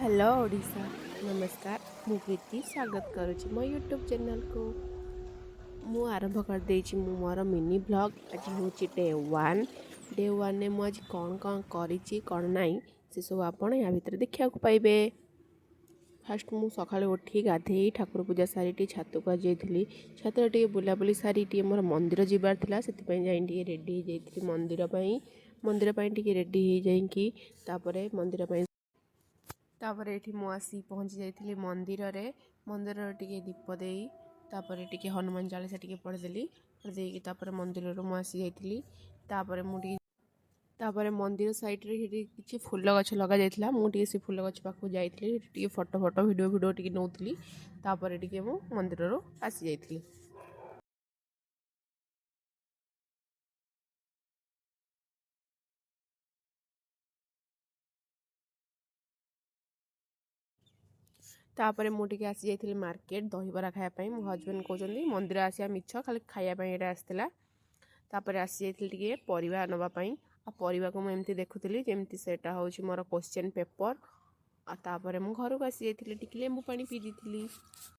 Hello Odisha नमस्कार मु प्रीति स्वागत करुच्ची मो यूट्यूब चैनल को मु आरंभ कर देछि मु मोर मिनी ब्लॉग आज हूँ डे वन ने मुझे कौन कौन करी कौन नाई से सब आपड़ या भितर देखा पाइबे। फास्ट मु सका उठी गाधे ठाकुर पूजा सारी छात को जाइली छात टे बुलाबुली सारी मोर मंदिर जीवार था से रेडी हो जाइली मंदिर रेडी हो जापर मंदिर तापर ये मु आसी पहुँची जाइली मंदिर रे मंदिर टिके दीप दे तापर टिके हनुमान चालीसा टिके पढ़ीदेली पढ़ी तापर मंदिर मु आसी जाइली तापर मंदिर साइड रे किसी फूल गछ लगा जाइଥିଲା मुझे से फूल गछ पाखु जाइली फोटो फोटो वीडियो टिके नौली तापर टिके मु मंदिर आसी जाइली। तापर मुझे आसी जाइली मार्केट दहीबरा खायापाई मो हजबैंड कहते मंदिर आसिया मिछ खाली खायापाई ये आसला तापर आसी जाइली परिवा नवापाई आ परिवा को मुझे देखुली जमी से हूँ मोर क्वेश्चन पेपर तापर मु घर को आसी जाइली टिके लेंबू पानी पी दी।